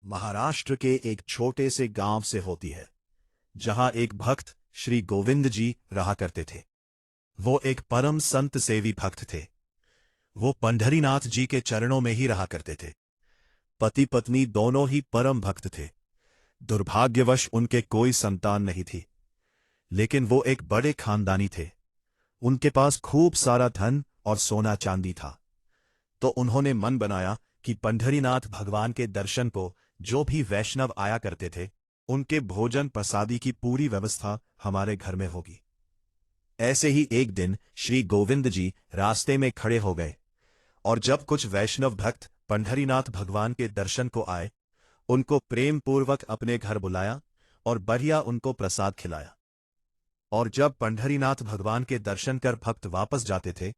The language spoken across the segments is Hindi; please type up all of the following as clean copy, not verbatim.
महाराष्ट्र के एक छोटे से गांव से होती है, जहां एक भक्त श्री गोविंद जी रहा करते थे। वो एक परम संत सेवी भक्त थे। वो पंढरीनाथ जी के चरणों में ही रहा करते थे। पति पत्नी दोनों ही परम भक्त थे। दुर्भाग्यवश उनके कोई संतान नहीं थी, लेकिन वो एक बड़े खानदानी थे। उनके पास खूब सारा धन और सोना चांदी था। तो उन्होंने मन बनाया कि पंढरीनाथ भगवान के दर्शन को जो भी वैष्णव आया करते थे, उनके भोजन प्रसादी की पूरी व्यवस्था हमारे घर में होगी। ऐसे ही एक दिन श्री गोविंद जी रास्ते में खड़े हो गए, और जब कुछ वैष्णव भक्त पंढरीनाथ भगवान के दर्शन को आए, उनको प्रेम पूर्वक अपने घर बुलाया और बढ़िया उनको प्रसाद खिलाया। और जब पंढरीनाथ भगवान के दर्शन कर भक्त वापस जाते थे,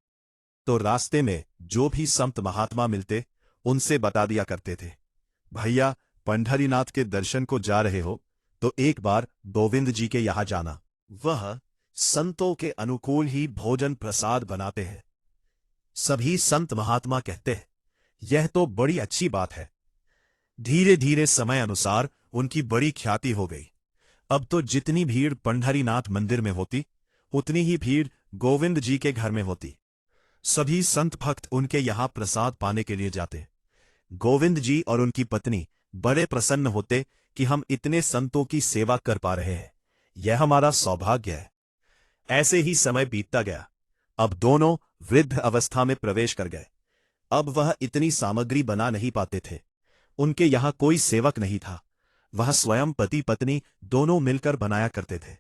तो रास्ते में जो भी संत महात्मा मिलते, उनसे बता दिया करते थे, भैया पंढरीनाथ के दर्शन को जा रहे हो तो एक बार गोविंद जी के यहां जाना। वह संतों के अनुकूल ही भोजन प्रसाद बनाते हैं। सभी संत महात्मा कहते हैं, यह तो बड़ी अच्छी बात है। धीरे धीरे समय अनुसार उनकी बड़ी ख्याति हो गई। अब तो जितनी भीड़ पंढरीनाथ मंदिर में होती, उतनी ही भीड़ गोविंद जी के घर में होती। सभी संत भक्त उनके यहां प्रसाद पाने के लिए जाते। गोविंद जी और उनकी पत्नी बड़े प्रसन्न होते कि हम इतने संतों की सेवा कर पा रहे हैं, यह हमारा सौभाग्य है। ऐसे ही समय बीतता गया। अब दोनों वृद्ध अवस्था में प्रवेश कर गए। अब वह इतनी सामग्री बना नहीं पाते थे। उनके यहां कोई सेवक नहीं था। वह स्वयं पति पत्नी दोनों मिलकर बनाया करते थे।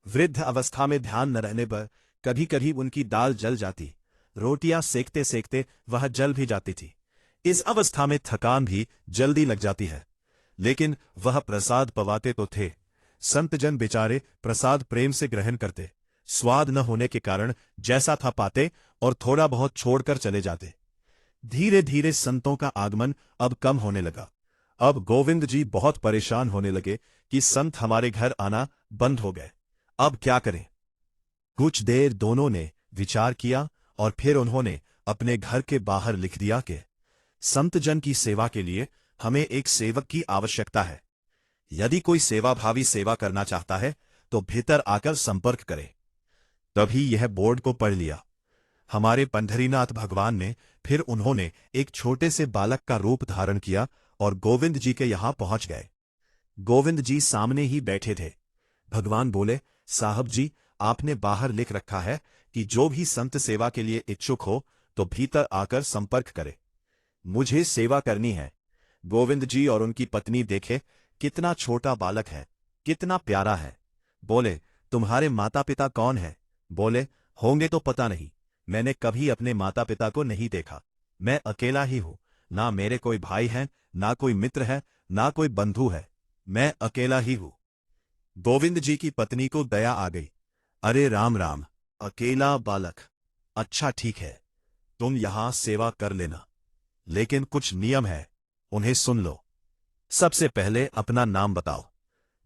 वृद्ध अवस्था में ध्यान न रहने पर कभी कभी उनकी दाल जल जाती। रोटियां सेकते सेकते वह जल भी जाती थी। इस अवस्था में थकान भी जल्दी लग जाती है, लेकिन वह प्रसाद पवाते तो थे। संतजन बेचारे प्रसाद प्रेम से ग्रहण करते। स्वाद न होने के कारण जैसा था पाते और थोड़ा बहुत छोड़कर चले जाते। धीरे धीरे संतों का आगमन अब कम होने लगा। अब गोविंद जी बहुत परेशान होने लगे कि संत हमारे घर आना बंद हो गए, अब क्या करें। कुछ देर दोनों ने विचार किया और फिर उन्होंने अपने घर के बाहर लिख दिया कि संतजन की सेवा के लिए हमें एक सेवक की आवश्यकता है। यदि कोई सेवाभावी सेवा करना चाहता है तो भीतर आकर संपर्क करे। तभी यह बोर्ड को पढ़ लिया हमारे पंढरीनाथ भगवान ने। फिर उन्होंने एक छोटे से बालक का रूप धारण किया और गोविंद जी के यहां पहुंच गए। गोविंद जी सामने ही बैठे थे। भगवान बोले, साहब जी, आपने बाहर लिख रखा है कि जो भी संत सेवा के लिए इच्छुक हो तो भीतर आकर संपर्क करे। मुझे सेवा करनी है। गोविंद जी और उनकी पत्नी देखे कितना छोटा बालक है, कितना प्यारा है। बोले, तुम्हारे माता पिता कौन है? बोले, होंगे तो पता नहीं, मैंने कभी अपने माता पिता को नहीं देखा। मैं अकेला ही हूं, ना मेरे कोई भाई हैं, ना कोई मित्र है, ना कोई बंधु है। मैं अकेला ही हूं। गोविंद जी की पत्नी को दया आ गई। अरे राम राम, अकेला बालक, अच्छा ठीक है, तुम यहां सेवा कर लेना, लेकिन कुछ नियम है, उन्हें सुन लो। सबसे पहले अपना नाम बताओ।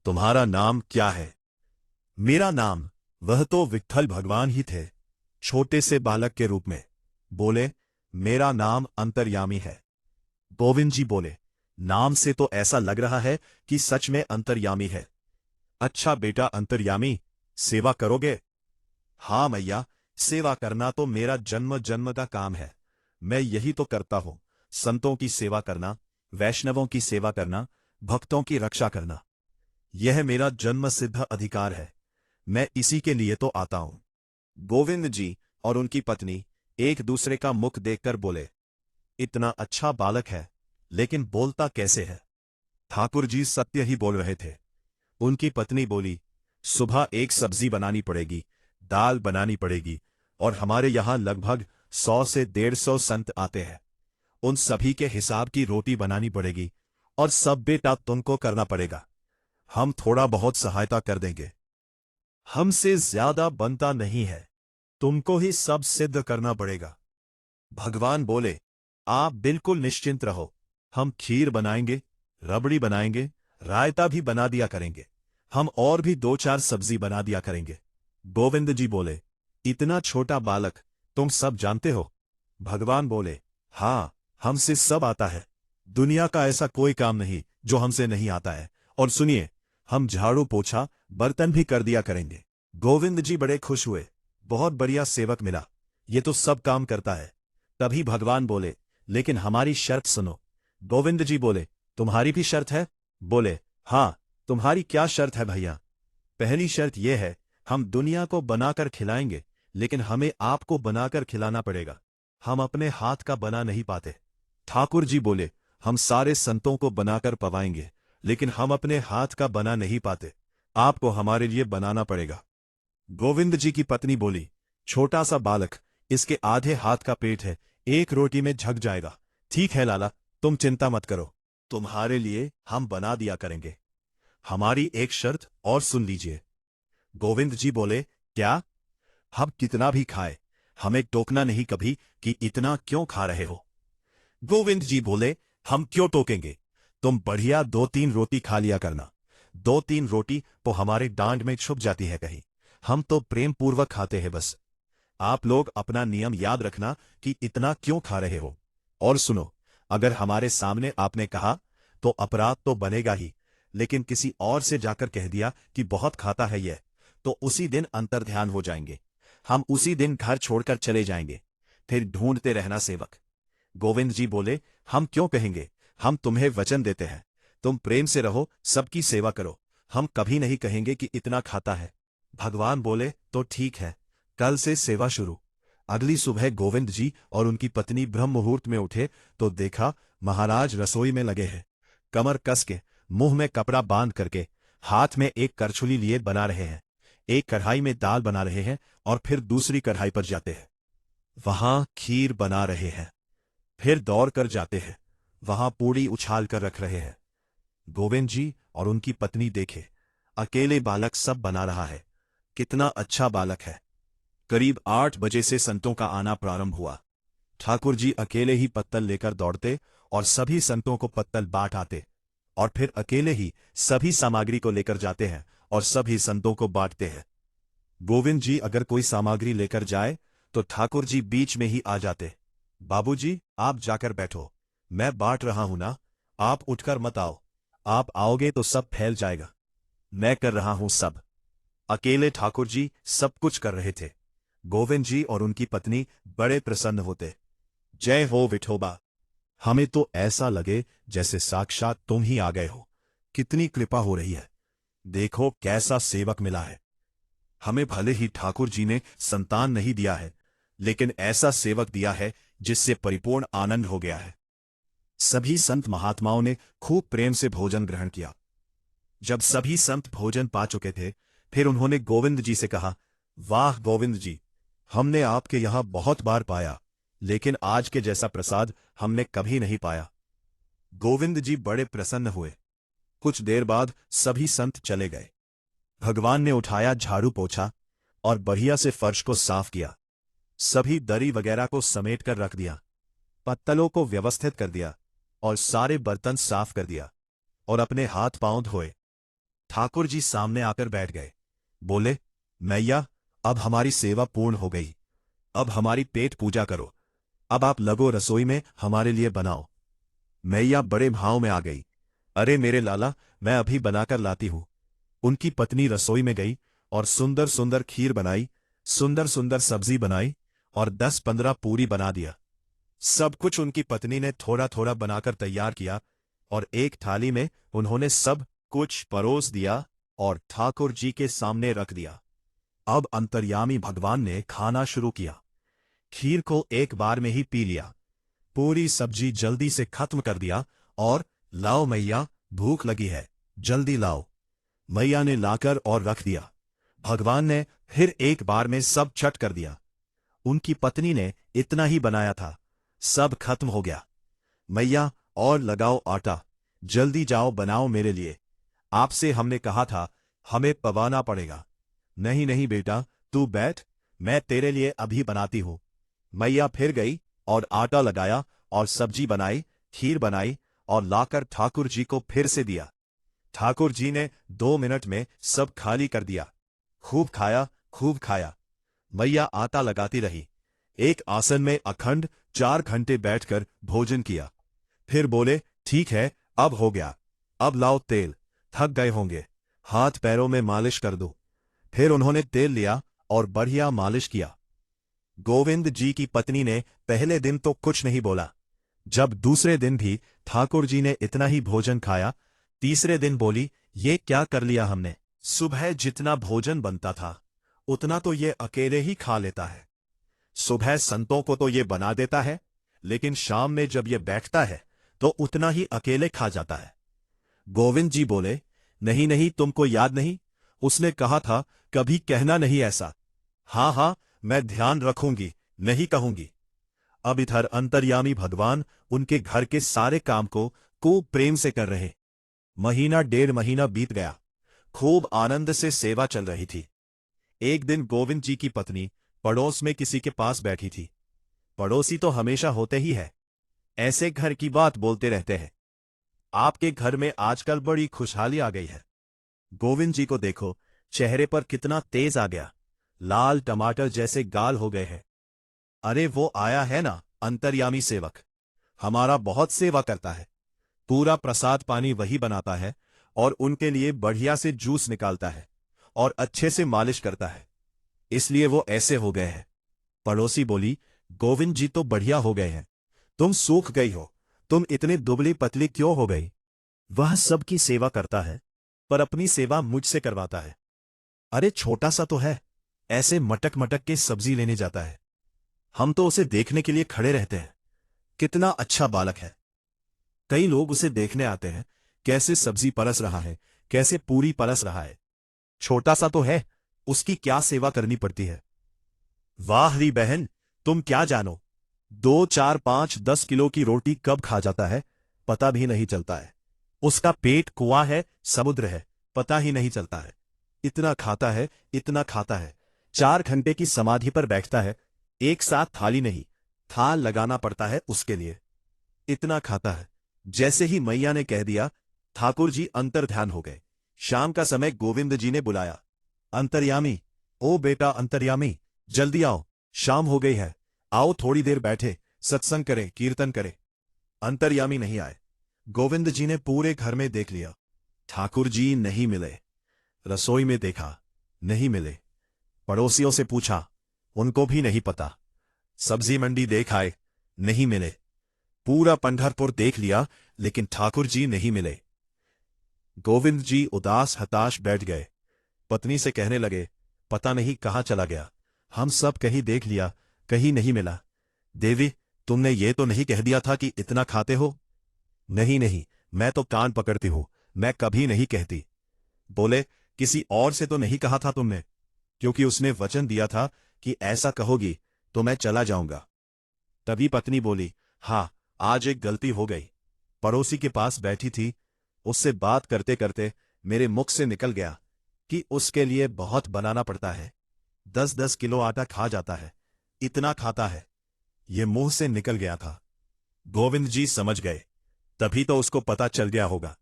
तुम्हारा नाम क्या है? मेरा नाम? वह तो विट्ठल भगवान ही थे, छोटे से बालक के रूप में। बोले, मेरा नाम अंतर्यामी है। गोविंद जी बोले, नाम से तो ऐसा लग रहा है कि सच में अंतर्यामी है। अच्छा बेटा अंतर्यामी, सेवा करोगे? हाँ मैया, सेवा करना तो मेरा जन्म जन्म का काम है। मैं यही तो करता हूं, संतों की सेवा करना, वैष्णवों की सेवा करना, भक्तों की रक्षा करना। यह मेरा जन्म सिद्ध अधिकार है। मैं इसी के लिए तो आता हूं। गोविंद जी और उनकी पत्नी एक दूसरे का मुख देखकर बोले, इतना अच्छा बालक है, लेकिन बोलता कैसे है? ठाकुर जी सत्य ही बोल रहे थे। उनकी पत्नी बोली, सुबह एक सब्जी बनानी पड़ेगी, दाल बनानी पड़ेगी, और हमारे यहां लगभग 100 से 150 संत आते हैं। उन सभी के हिसाब की रोटी बनानी पड़ेगी, और सब बेटा तुमको करना पड़ेगा। हम थोड़ा बहुत सहायता कर देंगे, हमसे ज्यादा बनता नहीं है। तुमको ही सब सिद्ध करना पड़ेगा। भगवान बोले, आप बिल्कुल निश्चिंत रहो, हम खीर बनाएंगे, रबड़ी बनाएंगे, रायता भी बना दिया करेंगे। हम और भी 2-4 सब्जी बना दिया करेंगे। गोविंद जी बोले, इतना छोटा बालक, तुम सब जानते हो? भगवान बोले, हाँ, हमसे सब आता है। दुनिया का ऐसा कोई काम नहीं जो हमसे नहीं आता है। और सुनिए, हम झाड़ू पोछा बर्तन भी कर दिया करेंगे। गोविंद जी बड़े खुश हुए। बहुत बढ़िया सेवक मिला, ये तो सब काम करता है। तभी भगवान बोले, लेकिन हमारी शर्त सुनो। गोविंद जी बोले, तुम्हारी भी शर्त है? बोले, हाँ। तुम्हारी क्या शर्त है भैया? पहली शर्त यह है, हम दुनिया को बनाकर खिलाएंगे, लेकिन हमें आपको बनाकर खिलाना पड़ेगा। हम अपने हाथ का बना नहीं पाते। ठाकुर जी बोले, हम सारे संतों को बनाकर पवाएंगे, लेकिन हम अपने हाथ का बना नहीं पाते। आपको हमारे लिए बनाना पड़ेगा। गोविंद जी की पत्नी बोली, छोटा सा बालक, इसके आधे हाथ का पेट है, एक रोटी में झक जाएगा। ठीक है लाला, तुम चिंता मत करो, तुम्हारे लिए हम बना दिया करेंगे। हमारी एक शर्त और सुन लीजिए। गोविंद जी बोले, क्या? हम कितना भी खाए, हमें टोकना नहीं कभी कि इतना क्यों खा रहे हो। गोविंद जी बोले, हम क्यों टोकेंगे? तुम बढ़िया 2-3 रोटी खा लिया करना। 2-3 रोटी तो हमारे डांड में छुप जाती है कहीं। हम तो प्रेम पूर्वक खाते हैं बस। आप लोग अपना नियम याद रखना कि इतना क्यों खा रहे हो। और सुनो, अगर हमारे सामने आपने कहा तो अपराध तो बनेगा ही, लेकिन किसी और से जाकर कह दिया कि बहुत खाता है यह, तो उसी दिन अंतर्ध्यान हो जाएंगे। हम उसी दिन घर छोड़कर चले जाएंगे, फिर ढूंढते रहना सेवक। गोविंद जी बोले, हम क्यों कहेंगे, हम तुम्हें वचन देते हैं। तुम प्रेम से रहो, सबकी सेवा करो, हम कभी नहीं कहेंगे कि इतना खाता है। भगवान बोले, तो ठीक है, कल से सेवा शुरू। अगली सुबह गोविंद जी और उनकी पत्नी ब्रह्म मुहूर्त में उठे तो देखा महाराज रसोई में लगे हैं। कमर कस के, मुंह में कपड़ा बांध करके, हाथ में एक करछुली लिए बना रहे हैं। एक कढ़ाई में दाल बना रहे हैं और फिर दूसरी कढ़ाई पर जाते हैं, वहां खीर बना रहे हैं। फिर दौड़ कर जाते हैं, वहां पूड़ी उछाल कर रख रहे हैं। गोविंद जी और उनकी पत्नी देखे, अकेले बालक सब बना रहा है। कितना अच्छा बालक है। करीब 8 बजे से संतों का आना प्रारंभ हुआ। ठाकुर जी अकेले ही पत्तल लेकर दौड़ते और सभी संतों को पत्तल बांट आते, और फिर अकेले ही सभी सामग्री को लेकर जाते हैं और सभी संतों को बांटते हैं। गोविंद जी अगर कोई सामग्री लेकर जाए तो ठाकुर जी बीच में ही आ जाते। बाबूजी, आप जाकर बैठो, मैं बांट रहा हूं ना, आप उठकर मत आओ। आप आओगे तो सब फैल जाएगा। मैं कर रहा हूं सब। अकेले ठाकुर जी सब कुछ कर रहे थे। गोविंद जी और उनकी पत्नी बड़े प्रसन्न होते। जय हो विठोबा। हमें तो ऐसा लगे जैसे साक्षात तुम ही आ गए हो। कितनी कृपा हो रही है। देखो कैसा सेवक मिला है। हमें भले ही ठाकुर जी ने संतान नहीं दिया है, लेकिन ऐसा सेवक दिया है जिससे परिपूर्ण आनंद हो गया है। सभी संत महात्माओं ने खूब प्रेम से भोजन ग्रहण किया। जब सभी संत भोजन पा चुके थे, फिर उन्होंने गोविंद जी से कहा, वाह गोविंद जी, हमने आपके यहां बहुत बार पाया, लेकिन आज के जैसा प्रसाद हमने कभी नहीं पाया। गोविंद जी बड़े प्रसन्न हुए। कुछ देर बाद सभी संत चले गए। भगवान ने उठाया झाड़ू पोछा और बढ़िया से फर्श को साफ किया। सभी दरी वगैरह को समेट कर रख दिया, पत्तलों को व्यवस्थित कर दिया और सारे बर्तन साफ कर दिया और अपने हाथ पांव धोए। ठाकुर जी सामने आकर बैठ गए। बोले, मैया, अब हमारी सेवा पूर्ण हो गई। अब हमारी पेट पूजा करो। अब आप लगो रसोई में हमारे लिए बनाओ। मैया बड़े भाव में आ गई। अरे मेरे लाला, मैं अभी बनाकर लाती हूं। उनकी पत्नी रसोई में गई और सुंदर सुंदर खीर बनाई, सुंदर सुंदर सब्जी बनाई और 10-15 पूरी बना दिया। सब कुछ उनकी पत्नी ने थोड़ा थोड़ा बनाकर तैयार किया और एक थाली में उन्होंने सब कुछ परोस दिया और ठाकुर जी के सामने रख दिया। अब अंतर्यामी भगवान ने खाना शुरू किया। खीर को एक बार में ही पी लिया, पूरी सब्जी जल्दी से खत्म कर दिया और लाओ मैया, भूख लगी है, जल्दी लाओ। मैया ने लाकर और रख दिया। भगवान ने फिर एक बार में सब चट कर दिया। उनकी पत्नी ने इतना ही बनाया था, सब खत्म हो गया। मैया, और लगाओ आटा, जल्दी जाओ बनाओ मेरे लिए। आपसे हमने कहा था, हमें पवाना पड़ेगा। नहीं नहीं बेटा, तू बैठ, मैं तेरे लिए अभी बनाती हूं। मैया फिर गई और आटा लगाया और सब्जी बनाई, खीर बनाई और लाकर ठाकुर जी को फिर से दिया। ठाकुर जी ने 2 मिनट में सब खाली कर दिया। खूब खाया, खूब खाया। मैया आटा लगाती रही। एक आसन में अखंड 4 घंटे बैठकर भोजन किया। फिर बोले, ठीक है, अब हो गया, अब लाओ तेल, थक गए होंगे, हाथ पैरों में मालिश कर दो। फिर उन्होंने तेल लिया और बढ़िया मालिश किया। गोविंद जी की पत्नी ने पहले दिन तो कुछ नहीं बोला। जब दूसरे दिन भी ठाकुर जी ने इतना ही भोजन खाया, तीसरे दिन बोली, ये क्या कर लिया हमने। सुबह जितना भोजन बनता था उतना तो ये अकेले ही खा लेता है। सुबह संतों को तो ये बना देता है, लेकिन शाम में जब ये बैठता है तो उतना ही अकेले खा जाता है। गोविंद जी बोले, नहीं नहीं, तुमको याद नहीं, उसने कहा था कभी कहना नहीं ऐसा। हाँ हाँ, मैं ध्यान रखूंगी, नहीं कहूंगी। अब इधर अंतर्यामी भगवान उनके घर के सारे काम को खूब प्रेम से कर रहे। महीना डेढ़ महीना बीत गया, खूब आनंद से सेवा चल रही थी। एक दिन गोविंद जी की पत्नी पड़ोस में किसी के पास बैठी थी। पड़ोसी तो हमेशा होते ही है, ऐसे घर की बात बोलते रहते हैं। आपके घर में आजकल बड़ी खुशहाली आ गई है। गोविंद जी को देखो, चेहरे पर कितना तेज आ गया, लाल टमाटर जैसे गाल हो गए हैं। अरे वो आया है ना, अंतर्यामी सेवक, हमारा बहुत सेवा करता है। पूरा प्रसाद पानी वही बनाता है और उनके लिए बढ़िया से जूस निकालता है और अच्छे से मालिश करता है, इसलिए वो ऐसे हो गए हैं। पड़ोसी बोली, गोविंद जी तो बढ़िया हो गए हैं, तुम सूख गई हो, तुम इतनी दुबली पतली क्यों हो गई। वह सबकी सेवा करता है, पर अपनी सेवा मुझसे करवाता है। अरे छोटा सा तो है, ऐसे मटक मटक के सब्जी लेने जाता है, हम तो उसे देखने के लिए खड़े रहते हैं, कितना अच्छा बालक है। कई लोग उसे देखने आते हैं, कैसे सब्जी परस रहा है, कैसे पूरी परस रहा है। छोटा सा तो है, उसकी क्या सेवा करनी पड़ती है। वाह री बहन, तुम क्या जानो, 2 4 5 10 किलो की रोटी कब खा जाता है पता भी नहीं चलता है। उसका पेट कुआं है, समुद्र है, पता ही नहीं चलता है। इतना खाता है, इतना खाता है, 4 घंटे की समाधि पर बैठता है, एक साथ थाली नहीं, थाल लगाना पड़ता है उसके लिए। इतना खाता है। जैसे ही मैया ने कह दिया, ठाकुर जी अंतर्ध्यान हो गए। शाम का समय गोविंद जी ने बुलाया, अंतर्यामी, ओ बेटा अंतर्यामी, जल्दी आओ, शाम हो गई है, आओ थोड़ी देर बैठे, सत्संग करें, कीर्तन करें। अंतर्यामी नहीं आए। गोविंद जी ने पूरे घर में देख लिया, ठाकुर जी नहीं मिले। रसोई में देखा, नहीं मिले। पड़ोसियों से पूछा, उनको भी नहीं पता। सब्जी मंडी देख आए, नहीं मिले। पूरा पंढरपुर देख लिया, लेकिन ठाकुर जी नहीं मिले। गोविंद जी उदास हताश बैठ गए। पत्नी से कहने लगे, पता नहीं कहाँ चला गया, हम सब कहीं देख लिया, कहीं नहीं मिला। देवी, तुमने ये तो नहीं कह दिया था कि इतना खाते हो। नहीं नहीं, मैं तो कान पकड़ती हूं, मैं कभी नहीं कहती। बोले, किसी और से तो नहीं कहा था तुमने, क्योंकि उसने वचन दिया था कि ऐसा कहोगी तो मैं चला जाऊंगा। तभी पत्नी बोली, हाँ, आज एक गलती हो गई। पड़ोसी के पास बैठी थी, उससे बात करते करते मेरे मुख से निकल गया कि उसके लिए बहुत बनाना पड़ता है, 10 10 किलो आटा खा जाता है, इतना खाता है। ये मुंह से निकल गया था। गोविंद जी समझ गए, तभी तो उसको पता चल गया होगा,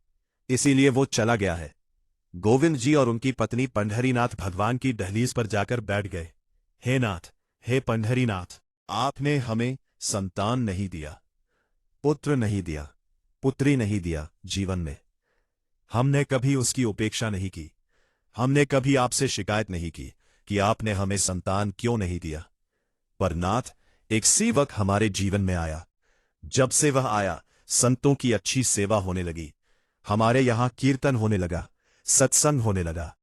इसीलिए वो चला गया है। गोविंद जी और उनकी पत्नी पंढरीनाथ भगवान की दहलीज पर जाकर बैठ गए। हे नाथ, हे पंढरीनाथ, आपने हमें संतान नहीं दिया, पुत्र नहीं दिया, पुत्री नहीं दिया जीवन में। हमने कभी उसकी उपेक्षा नहीं की, हमने कभी आपसे शिकायत नहीं की कि आपने हमें संतान क्यों नहीं दिया। पर नाथ, एक सेवक हमारे जीवन में आया। जब से वह आया, संतों की अच्छी सेवा होने लगी, हमारे यहां कीर्तन होने लगा, सत्संग होने लगा,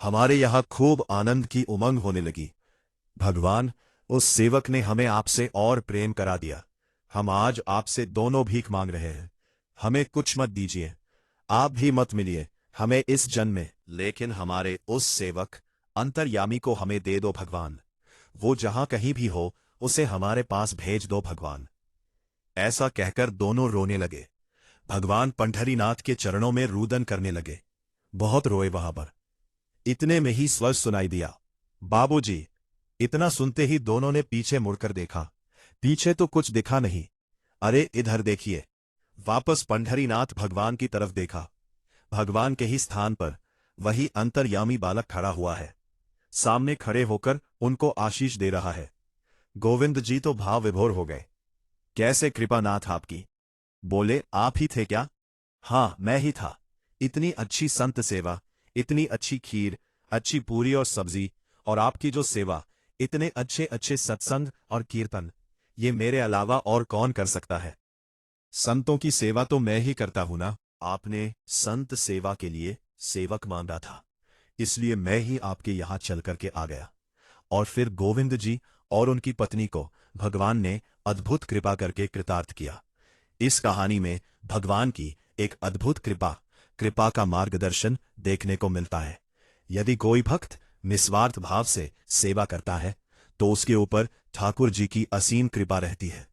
हमारे यहां खूब आनंद की उमंग होने लगी। भगवान, उस सेवक ने हमें आपसे और प्रेम करा दिया। हम आज आपसे दोनों भीख मांग रहे हैं, हमें कुछ मत दीजिए, आप भी मत मिलिए हमें इस जन्म में, लेकिन हमारे उस सेवक अंतर्यामी को हमें दे दो भगवान। वो जहां कहीं भी हो, उसे हमारे पास भेज दो भगवान। ऐसा कहकर दोनों रोने लगे। भगवान पंढरीनाथ के चरणों में रुदन करने लगे। बहुत रोए वहां पर। इतने में ही स्वर सुनाई दिया, बाबूजी। इतना सुनते ही दोनों ने पीछे मुड़कर देखा। पीछे तो कुछ दिखा नहीं। अरे इधर देखिए। वापस पंढरीनाथ भगवान की तरफ देखा। भगवान के ही स्थान पर वही अंतर्यामी बालक खड़ा हुआ है, सामने खड़े होकर उनको आशीष दे रहा है। गोविंद जी तो भाव विभोर हो गए। कैसे कृपानाथ आपकी। बोले, आप ही थे क्या। हाँ, मैं ही था। इतनी अच्छी संत सेवा, इतनी अच्छी खीर, अच्छी पूरी और सब्जी, और आपकी जो सेवा, इतने अच्छे अच्छे सत्संग और कीर्तन, ये मेरे अलावा और कौन कर सकता है? संतों की सेवा तो मैं ही करता हूं ना। आपने संत सेवा के लिए सेवक मांगा था, इसलिए मैं ही आपके यहां चल करके आ गया। और फिर गोविंद जी और उनकी पत्नी को भगवान ने अद्भुत कृपा करके कृतार्थ किया। इस कहानी में भगवान की एक अद्भुत कृपा कृपा का मार्गदर्शन देखने को मिलता है। यदि कोई भक्त निस्वार्थ भाव से सेवा करता है तो उसके ऊपर ठाकुर जी की असीम कृपा रहती है।